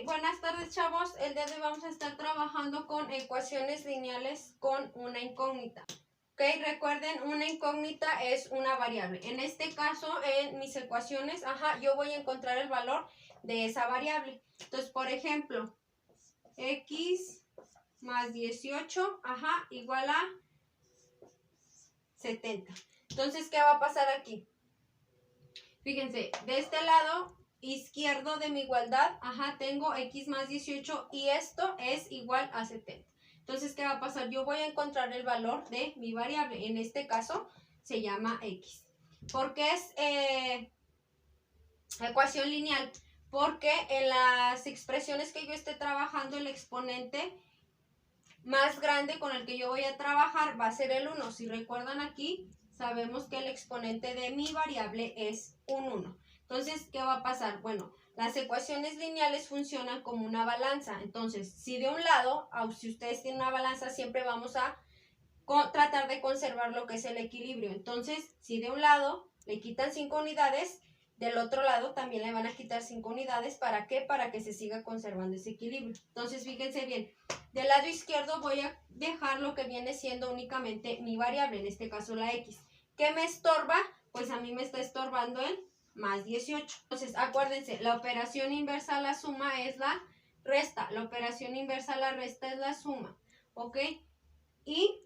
buenas tardes, chavos. El día de hoy vamos a estar trabajando con ecuaciones lineales con una incógnita. Ok, recuerden, una incógnita es una variable. En este caso, en mis ecuaciones, yo voy a encontrar el valor de esa variable. Entonces, por ejemplo, x más 18, igual a 70. Entonces, ¿qué va a pasar aquí? Fíjense, de este lado izquierdo de mi igualdad, tengo x más 18 y esto es igual a 70. Entonces, ¿qué va a pasar? Yo voy a encontrar el valor de mi variable. En este caso, se llama x. ¿Por qué es ecuación lineal? Porque en las expresiones que yo esté trabajando, el exponente más grande con el que yo voy a trabajar va a ser el 1. Si recuerdan aquí, sabemos que el exponente de mi variable es un 1. Entonces, ¿qué va a pasar? Bueno, las ecuaciones lineales funcionan como una balanza. Entonces, si de un lado, si ustedes tienen una balanza, siempre vamos a tratar de conservar lo que es el equilibrio. Entonces, si de un lado le quitan 5 unidades, del otro lado también le van a quitar 5 unidades. ¿Para qué? Para que se siga conservando ese equilibrio. Entonces, fíjense bien. Del lado izquierdo voy a dejar lo que viene siendo únicamente mi variable, en este caso la x. ¿Qué me estorba? Pues a mí me está estorbando el más 18. Entonces, acuérdense, la operación inversa a la suma es la resta. La operación inversa a la resta es la suma. ¿Ok? Y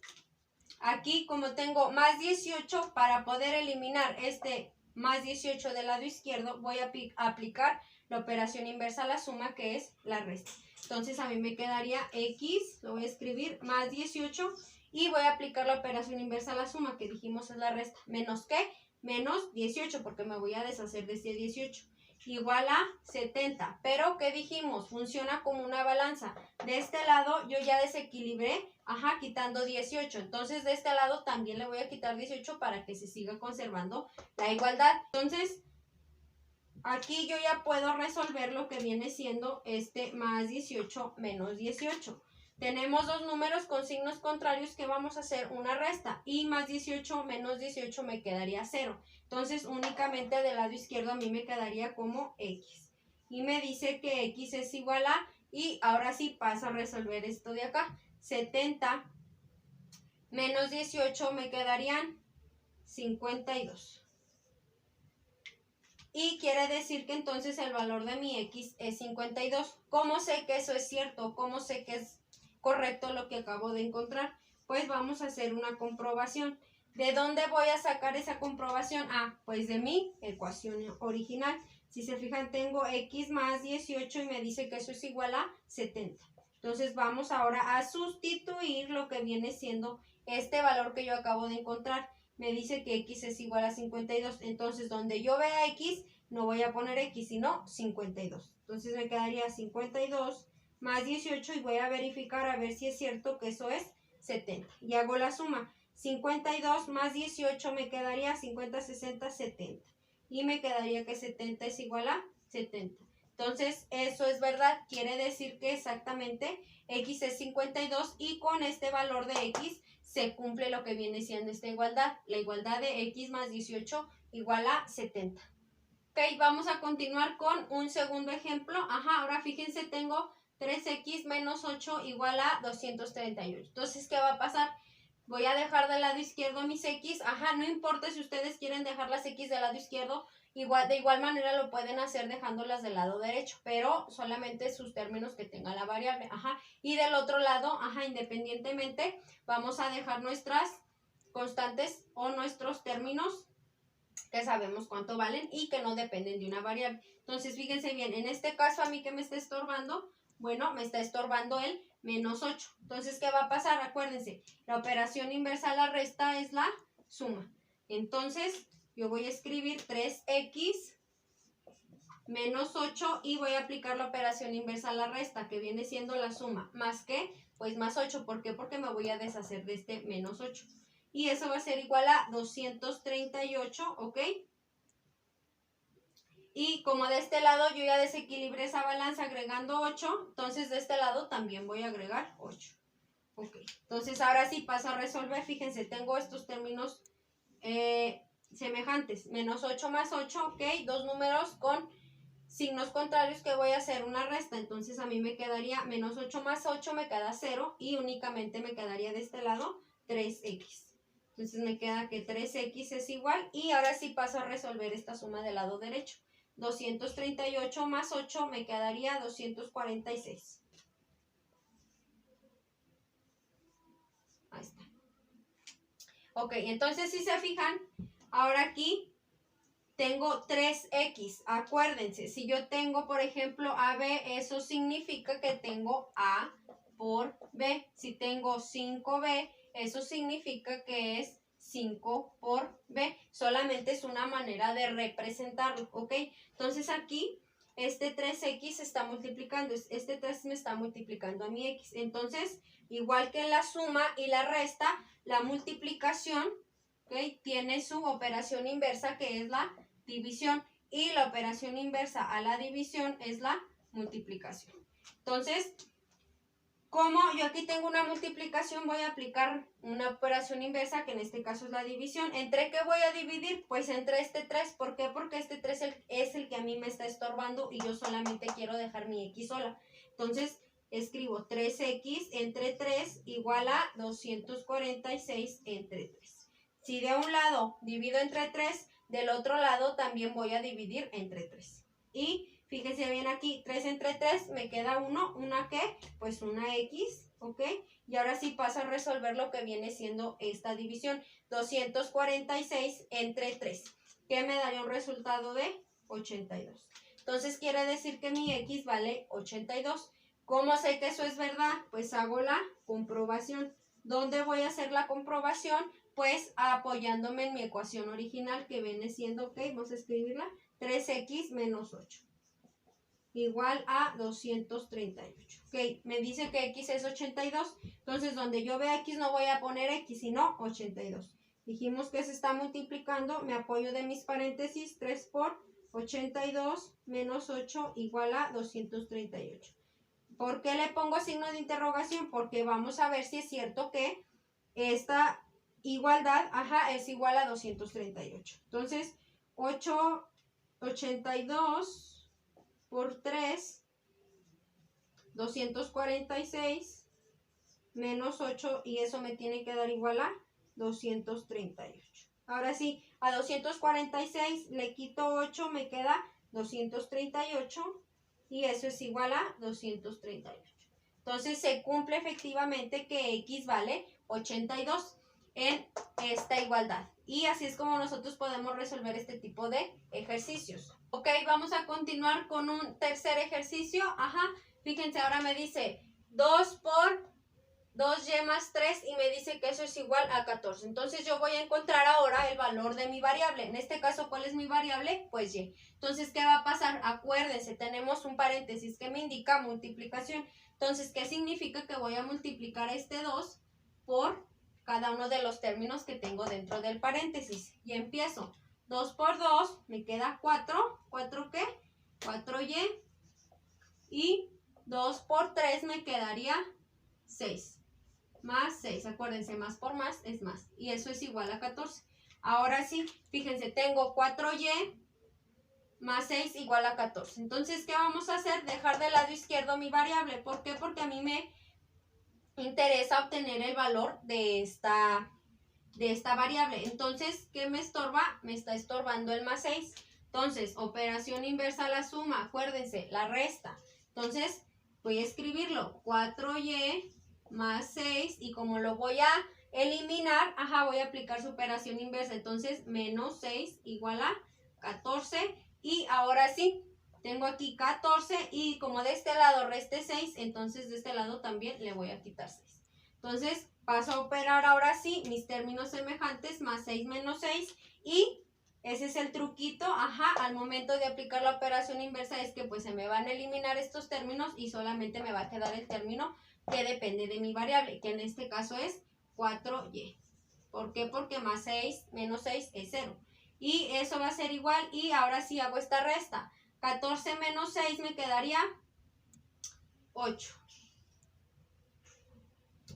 aquí, como tengo más 18, para poder eliminar este más 18 del lado izquierdo, voy a aplicar la operación inversa a la suma, que es la resta. Entonces, a mí me quedaría x, lo voy a escribir, más 18, y voy a aplicar la operación inversa a la suma, que dijimos es la resta. ¿Menos qué? Menos 18, porque me voy a deshacer de este 18. Igual a 70. Pero, ¿qué dijimos? Funciona como una balanza. De este lado yo ya desequilibré, quitando 18. Entonces, de este lado también le voy a quitar 18 para que se siga conservando la igualdad. Entonces, aquí yo ya puedo resolver lo que viene siendo este más 18 menos 18. Tenemos dos números con signos contrarios que vamos a hacer una resta. Y más 18 menos 18 me quedaría 0. Entonces, únicamente del lado izquierdo a mí me quedaría como x. Y me dice que x es igual a... Y ahora sí paso a resolver esto de acá. 70 menos 18 me quedarían 52. Y quiere decir que entonces el valor de mi x es 52. ¿Cómo sé que eso es cierto? ¿Cómo sé que es correcto lo que acabo de encontrar? Pues vamos a hacer una comprobación. ¿De dónde voy a sacar esa comprobación? Pues de mi ecuación original. Si se fijan, tengo x más 18 y me dice que eso es igual a 70. Entonces vamos ahora a sustituir lo que viene siendo este valor que yo acabo de encontrar. Me dice que x es igual a 52. Entonces, donde yo vea x, no voy a poner x, sino 52. Entonces, me quedaría 52 más 18 y voy a verificar a ver si es cierto que eso es 70. Y hago la suma. 52 más 18 me quedaría 50, 60, 70. Y me quedaría que 70 es igual a 70. Entonces, eso es verdad. Quiere decir que exactamente x es 52 y con este valor de x se cumple lo que viene siendo esta igualdad. La igualdad de x más 18 igual a 70. Ok, vamos a continuar con un segundo ejemplo. Ahora fíjense, tengo 3x menos 8 igual a 238. Entonces, ¿qué va a pasar? Voy a dejar del lado izquierdo mis x. No importa si ustedes quieren dejar las x del lado izquierdo. De igual manera lo pueden hacer dejándolas del lado derecho, pero solamente sus términos que tenga la variable. Y del otro lado, independientemente, vamos a dejar nuestras constantes o nuestros términos que sabemos cuánto valen y que no dependen de una variable. Entonces, fíjense bien, en este caso, ¿a mí qué me está estorbando? Bueno, me está estorbando el menos 8. Entonces, ¿qué va a pasar? Acuérdense, la operación inversa a la resta es la suma. Entonces, yo voy a escribir 3x menos 8 y voy a aplicar la operación inversa a la resta, que viene siendo la suma. ¿Más qué? Pues más 8. ¿Por qué? Porque me voy a deshacer de este menos 8. Y eso va a ser igual a 238, ¿ok? Y como de este lado yo ya desequilibré esa balanza agregando 8, entonces de este lado también voy a agregar 8. Ok, entonces ahora sí paso a resolver. Fíjense, tengo estos términos semejantes. Menos 8 más 8, ok, dos números con signos contrarios que voy a hacer una resta. Entonces a mí me quedaría menos 8 más 8 me queda 0 y únicamente me quedaría de este lado 3x. Entonces me queda que 3x es igual y ahora sí paso a resolver esta suma del lado derecho. 238 más 8 me quedaría 246. Ahí está. Ok, entonces si se fijan, ahora aquí tengo 3x. Acuérdense, si yo tengo, por ejemplo, AB, eso significa que tengo A por B. Si tengo 5B, eso significa que es 5 por B. Solamente es una manera de representarlo, ¿ok? Entonces aquí este 3x está multiplicando, este 3 me está multiplicando a mi x. Entonces, igual que en la suma y la resta, la multiplicación, ¿ok?, tiene su operación inversa, que es la división, y la operación inversa a la división es la multiplicación. Entonces, como yo aquí tengo una multiplicación, voy a aplicar una operación inversa, que en este caso es la división. ¿Entre qué voy a dividir? Pues entre este 3. ¿Por qué? Porque este 3 es el que a mí me está estorbando y yo solamente quiero dejar mi x sola. Entonces, escribo 3x entre 3 igual a 246 entre 3. Si de un lado divido entre 3, del otro lado también voy a dividir entre 3. Y fíjense bien aquí, 3 entre 3 me queda 1, ¿una qué? Pues una x, ¿ok? Y ahora sí paso a resolver lo que viene siendo esta división. 246 entre 3, que me daría un resultado de 82. Entonces quiere decir que mi x vale 82. ¿Cómo sé que eso es verdad? Pues hago la comprobación. ¿Dónde voy a hacer la comprobación? Pues apoyándome en mi ecuación original, que viene siendo, ok, vamos a escribirla, 3x menos 8. Igual a 238. Ok, me dice que x es 82. Entonces, donde yo vea x no voy a poner x, sino 82. Dijimos que se está multiplicando. Me apoyo de mis paréntesis. 3 por 82 menos 8 igual a 238. ¿Por qué le pongo signo de interrogación? Porque vamos a ver si es cierto que esta igualdad, es igual a 238. Entonces, 82 por 3, 246 menos 8, y eso me tiene que dar igual a 238. Ahora sí, a 246 le quito 8, me queda 238 y eso es igual a 238. Entonces se cumple efectivamente que x vale 82 en esta igualdad. Y así es como nosotros podemos resolver este tipo de ejercicios. Ok, vamos a continuar con un tercer ejercicio. Fíjense, ahora me dice 2 por 2y más 3 y me dice que eso es igual a 14. Entonces yo voy a encontrar ahora el valor de mi variable. En este caso, ¿cuál es mi variable? Pues y. Entonces, ¿qué va a pasar? Acuérdense, tenemos un paréntesis que me indica multiplicación. Entonces, ¿qué significa? Que voy a multiplicar este 2 por cada uno de los términos que tengo dentro del paréntesis. Y empiezo. 2 por 2 me queda 4. ¿4 qué? 4y. Y 2 por 3 me quedaría 6. Más 6, acuérdense, más por más es más. Y eso es igual a 14. Ahora sí, fíjense, tengo 4y más 6 igual a 14. Entonces, ¿qué vamos a hacer? Dejar del lado izquierdo mi variable. ¿Por qué? Porque a mí me interesa obtener el valor de esta variable. Entonces, ¿qué me estorba? Me está estorbando el más 6. Entonces, operación inversa a la suma. Acuérdense, la resta. Entonces, voy a escribirlo. 4y más 6, y como lo voy a eliminar, voy a aplicar su operación inversa. Entonces, menos 6 igual a 14. Y ahora sí, tengo aquí 14 y como de este lado reste 6, entonces de este lado también le voy a quitar 6. Entonces, paso a operar ahora sí mis términos semejantes, más 6 menos 6, y ese es el truquito, al momento de aplicar la operación inversa es que pues se me van a eliminar estos términos y solamente me va a quedar el término que depende de mi variable, que en este caso es 4y. ¿Por qué? Porque más 6 menos 6 es 0. Y eso va a ser igual, y ahora sí hago esta resta. 14 menos 6 me quedaría 8.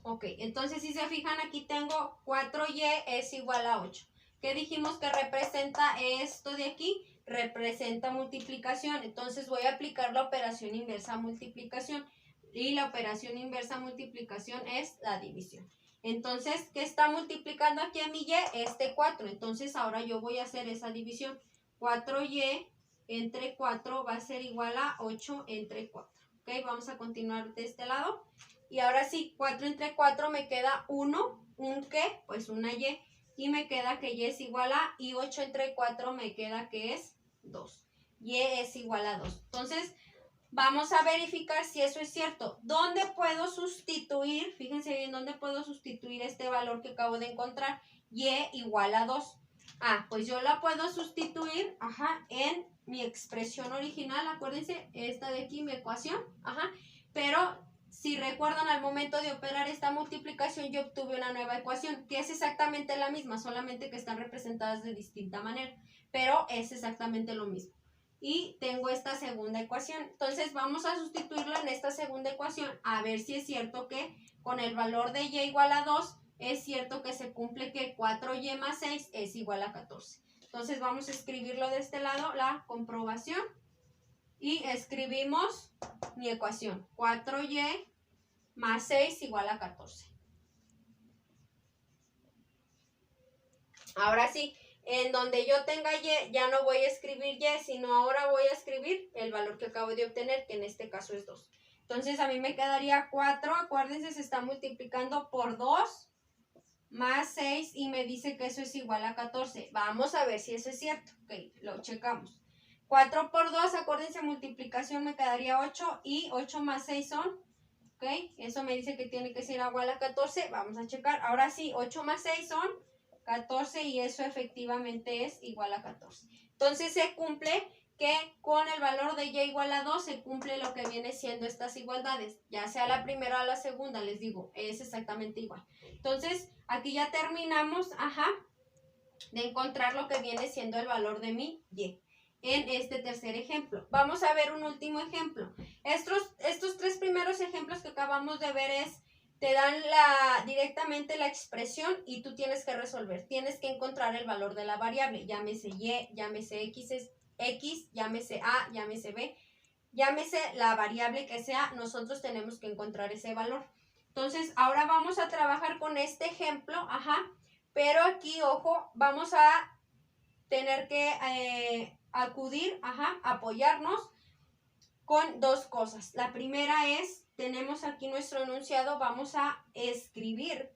Ok, entonces si se fijan aquí tengo 4y es igual a 8. ¿Qué dijimos que representa esto de aquí? representa multiplicación. Entonces voy a aplicar la operación inversa multiplicación. Y la operación inversa multiplicación es la división. Entonces, ¿qué está multiplicando aquí a mi y? Este 4. Entonces, ahora yo voy a hacer esa división. 4y entre 4 va a ser igual a 8 entre 4. ¿Ok? Vamos a continuar de este lado. Y ahora sí, 4 entre 4 me queda 1. ¿Un qué? Pues una y. Y me queda que y es igual a, y 8 entre 4 me queda que es 2. Y es igual a 2. Entonces, vamos a verificar si eso es cierto. ¿Dónde puedo sustituir? Fíjense bien, ¿dónde puedo sustituir este valor que acabo de encontrar? Y igual a 2. Ah, pues yo la puedo sustituir, en mi expresión original. Acuérdense, esta de aquí, mi ecuación. Pero si recuerdan, al momento de operar esta multiplicación, yo obtuve una nueva ecuación, que es exactamente la misma, solamente que están representadas de distinta manera. Pero es exactamente lo mismo. Y tengo esta segunda ecuación. Entonces vamos a sustituirlo en esta segunda ecuación a ver si es cierto que con el valor de y igual a 2 es cierto que se cumple que 4y más 6 es igual a 14. Entonces vamos a escribirlo de este lado, la comprobación. Y escribimos mi ecuación. 4y más 6 igual a 14. Ahora sí. En donde yo tenga y, ya no voy a escribir y, sino ahora voy a escribir el valor que acabo de obtener, que en este caso es 2. Entonces a mí me quedaría 4, acuérdense, se está multiplicando por 2, más 6, y me dice que eso es igual a 14. Vamos a ver si eso es cierto. Ok, lo checamos. 4 por 2, acuérdense, multiplicación me quedaría 8, y 8 más 6 son, ok, eso me dice que tiene que ser igual a 14. Vamos a checar. Ahora sí, 8 más 6 son 14 y eso efectivamente es igual a 14. Entonces se cumple que con el valor de y igual a 2 se cumple lo que viene siendo estas igualdades. Ya sea la primera o la segunda, les digo, es exactamente igual. Entonces aquí ya terminamos, de encontrar lo que viene siendo el valor de mi y en este tercer ejemplo. Vamos a ver un último ejemplo. Estos tres primeros ejemplos que acabamos de ver te dan directamente la expresión y tú tienes que resolver. Tienes que encontrar el valor de la variable. Llámese y, llámese x, llámese a, llámese b, llámese la variable que sea. Nosotros tenemos que encontrar ese valor. Entonces, ahora vamos a trabajar con este ejemplo. Pero aquí, ojo, vamos a tener que acudir, apoyarnos con dos cosas. La primera es, tenemos aquí nuestro enunciado, vamos a escribir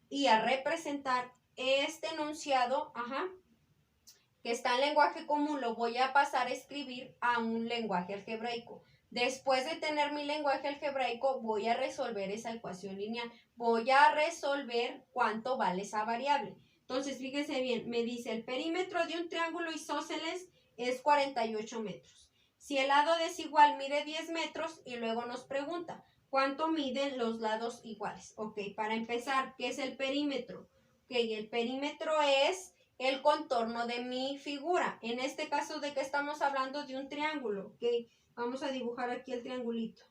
y a representar este enunciado, que está en lenguaje común, lo voy a pasar a escribir a un lenguaje algebraico. Después de tener mi lenguaje algebraico, voy a resolver esa ecuación lineal. Voy a resolver cuánto vale esa variable. Entonces, fíjense bien, me dice el perímetro de un triángulo isósceles es 48 metros. Si el lado desigual mide 10 metros y luego nos pregunta, ¿cuánto miden los lados iguales? Ok, para empezar, ¿qué es el perímetro? Ok, el perímetro es el contorno de mi figura. En este caso, ¿de qué estamos hablando? De un triángulo. Ok, vamos a dibujar aquí el triangulito.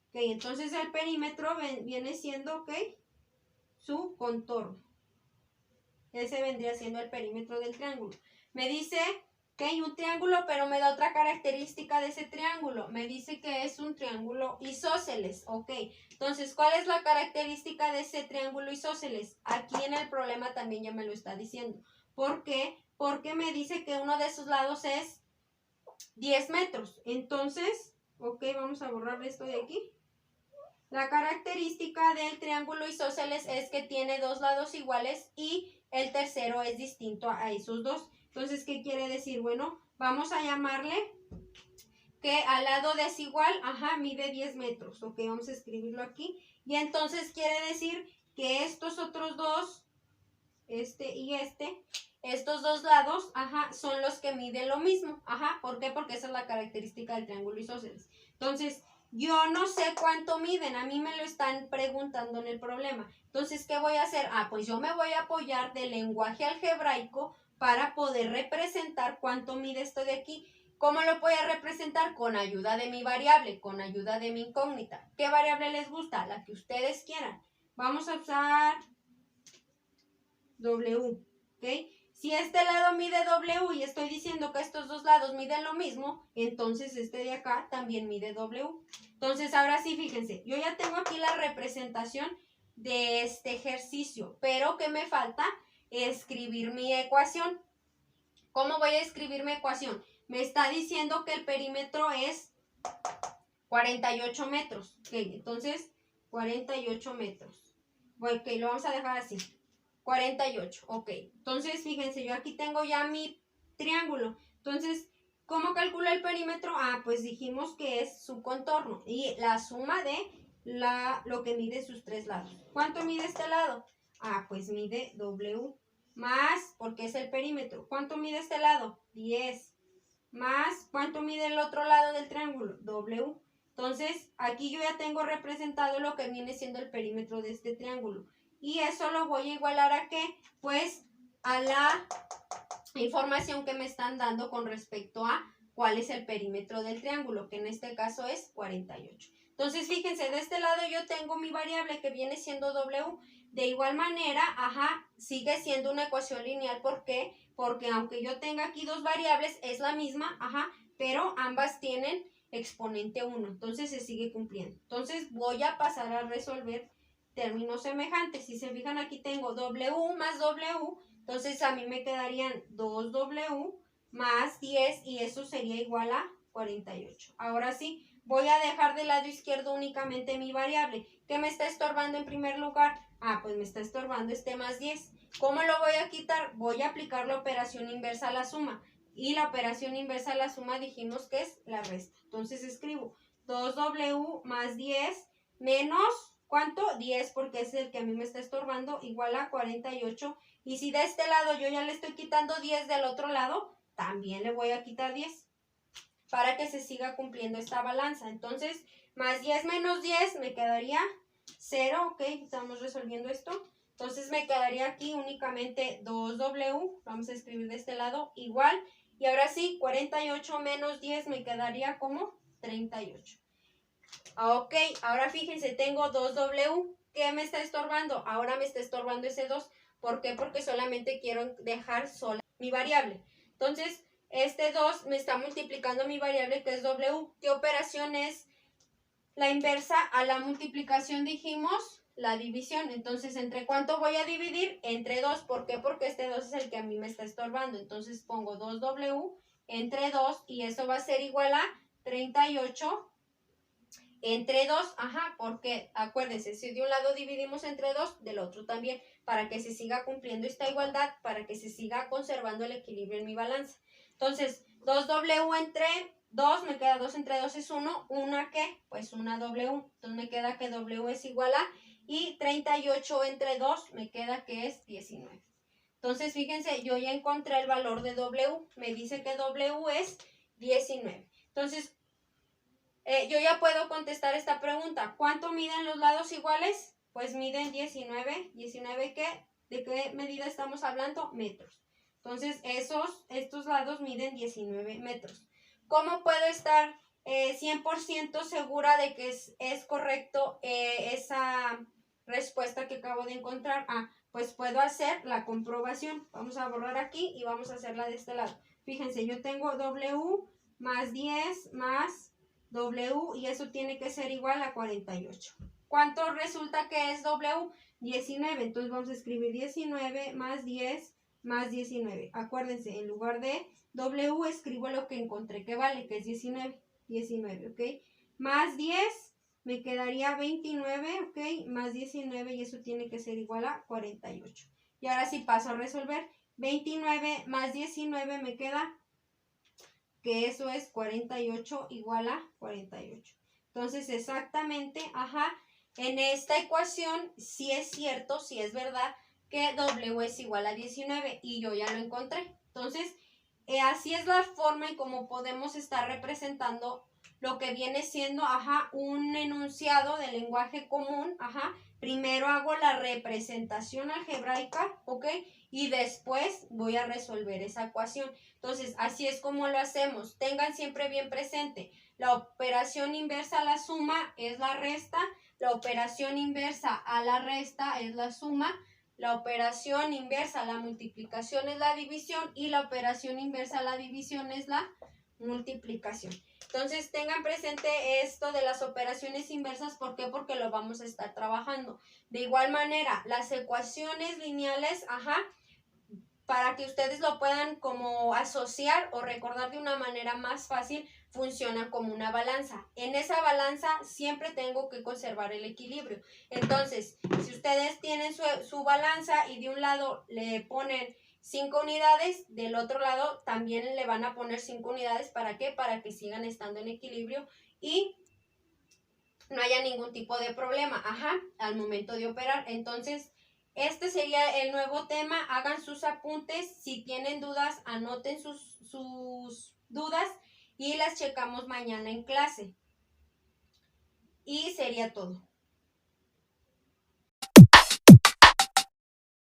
Ok, entonces el perímetro viene siendo, ok, su contorno. Ese vendría siendo el perímetro del triángulo. Me dice que hay un triángulo, pero me da otra característica de ese triángulo. Me dice que es un triángulo isósceles. Ok, entonces, ¿cuál es la característica de ese triángulo isósceles? Aquí en el problema también ya me lo está diciendo. ¿Por qué? Porque me dice que uno de sus lados es 10 metros. Entonces, ok, vamos a borrar esto de aquí. La característica del triángulo isósceles es que tiene dos lados iguales y el tercero es distinto a esos dos. Entonces, ¿qué quiere decir? Bueno, vamos a llamarle que al lado desigual, mide 10 metros. Ok, vamos a escribirlo aquí. Y entonces quiere decir que estos otros dos, este y estos dos lados, son los que miden lo mismo. ¿Por qué? Porque esa es la característica del triángulo isósceles. Entonces, yo no sé cuánto miden, a mí me lo están preguntando en el problema. Entonces, ¿qué voy a hacer? Pues yo me voy a apoyar del lenguaje algebraico para poder representar cuánto mide esto de aquí. ¿Cómo lo voy a representar? Con ayuda de mi variable, con ayuda de mi incógnita. ¿Qué variable les gusta? La que ustedes quieran. Vamos a usar W, ¿ok? Si este lado mide W y estoy diciendo que estos dos lados miden lo mismo, entonces este de acá también mide W. Entonces, ahora sí, fíjense, yo ya tengo aquí la representación de este ejercicio, pero ¿qué me falta? Escribir mi ecuación. ¿Cómo voy a escribir mi ecuación? Me está diciendo que el perímetro es 48 metros. Ok, entonces 48 metros. Ok, lo vamos a dejar así. 48, ok. Entonces, fíjense, yo aquí tengo ya mi triángulo. Entonces, ¿cómo calculo el perímetro? Ah, pues dijimos que es su contorno y la suma de lo que mide sus tres lados. ¿Cuánto mide este lado? Ah, pues mide W más, porque es el perímetro. ¿Cuánto mide este lado? 10 más, ¿cuánto mide el otro lado del triángulo? W. Entonces, aquí yo ya tengo representado lo que viene siendo el perímetro de este triángulo. Y eso lo voy a igualar ¿a qué? Pues a la información que me están dando con respecto a cuál es el perímetro del triángulo, que en este caso es 48. Entonces, fíjense, de este lado yo tengo mi variable que viene siendo W. De igual manera, sigue siendo una ecuación lineal. ¿Por qué? Porque aunque yo tenga aquí dos variables, es la misma, pero ambas tienen exponente 1. Entonces, se sigue cumpliendo. Entonces, voy a pasar a resolver términos semejantes. Si se fijan, aquí tengo W más W. Entonces, a mí me quedarían 2W más 10 y eso sería igual a 48. Ahora sí, voy a dejar del lado izquierdo únicamente mi variable. ¿Qué me está estorbando en primer lugar? Ah, pues me está estorbando este más 10. ¿Cómo lo voy a quitar? Voy a aplicar la operación inversa a la suma. Y la operación inversa a la suma dijimos que es la resta. Entonces escribo 2W más 10 menos, ¿cuánto? 10, porque es el que a mí me está estorbando, igual a 48. Y si de este lado yo ya le estoy quitando 10 del otro lado, también le voy a quitar 10 para que se siga cumpliendo esta balanza. Entonces, más 10 menos 10 me quedaría 0, ok, estamos resolviendo esto. Entonces me quedaría aquí únicamente 2W, vamos a escribir de este lado, igual. Y ahora sí, 48 menos 10 me quedaría como 38. Ok, ahora fíjense, tengo 2W. ¿Qué me está estorbando? Ahora me está estorbando ese 2. ¿Por qué? Porque solamente quiero dejar sola mi variable. Entonces, este 2 me está multiplicando mi variable que es W. ¿Qué operación es la inversa a la multiplicación? Dijimos la división. Entonces, ¿entre cuánto voy a dividir? Entre 2. ¿Por qué? Porque este 2 es el que a mí me está estorbando. Entonces, pongo 2W entre 2 y eso va a ser igual a 38 entre 2, porque acuérdense, si de un lado dividimos entre 2, del otro también, para que se siga cumpliendo esta igualdad, para que se siga conservando el equilibrio en mi balanza. Entonces, 2W entre 2, me queda 2 entre 2 es 1, ¿una qué? Pues una W, entonces me queda que W es igual a, y 38 entre 2 me queda que es 19. Entonces, fíjense, yo ya encontré el valor de W, me dice que W es 19. Entonces, yo ya puedo contestar esta pregunta. ¿Cuánto miden los lados iguales? Pues miden 19. ¿19 qué? ¿De qué medida estamos hablando? Metros. Entonces, estos lados miden 19 metros. ¿Cómo puedo estar 100% segura de que es correcto esa respuesta que acabo de encontrar? Pues puedo hacer la comprobación. Vamos a borrar aquí y vamos a hacerla de este lado. Fíjense, yo tengo W más 10 más W y eso tiene que ser igual a 48. ¿Cuánto resulta que es W? 19. Entonces vamos a escribir 19 más 10 más 19. Acuérdense, en lugar de W escribo lo que encontré que vale, que es 19. 19, ¿ok? Más 10 me quedaría 29, ¿ok? Más 19 y eso tiene que ser igual a 48. Y ahora sí paso a resolver. 29 más 19 me queda que eso es 48 igual a 48. Entonces, exactamente, en esta ecuación sí es cierto, sí es verdad que W es igual a 19 y yo ya lo encontré. Entonces, así es la forma en cómo podemos estar representando lo que viene siendo, un enunciado de lenguaje común, Primero hago la representación algebraica, ¿ok? Y después voy a resolver esa ecuación. Entonces, así es como lo hacemos. Tengan siempre bien presente, la operación inversa a la suma es la resta, la operación inversa a la resta es la suma, La operación inversa a la multiplicación es la división y la operación inversa a la división es la multiplicación. Entonces tengan presente esto de las operaciones inversas. ¿Por qué? Porque lo vamos a estar trabajando. De igual manera, las ecuaciones lineales, para que ustedes lo puedan como asociar o recordar de una manera más fácil, funciona como una balanza. En esa balanza siempre tengo que conservar el equilibrio. Entonces, si ustedes tienen su balanza y de un lado le ponen 5 unidades, del otro lado también le van a poner 5 unidades. ¿Para qué? Para que sigan estando en equilibrio y no haya ningún tipo de problema, al momento de operar. Entonces, este sería el nuevo tema. Hagan sus apuntes. Si tienen dudas, anoten sus dudas y las checamos mañana en clase. Y sería todo.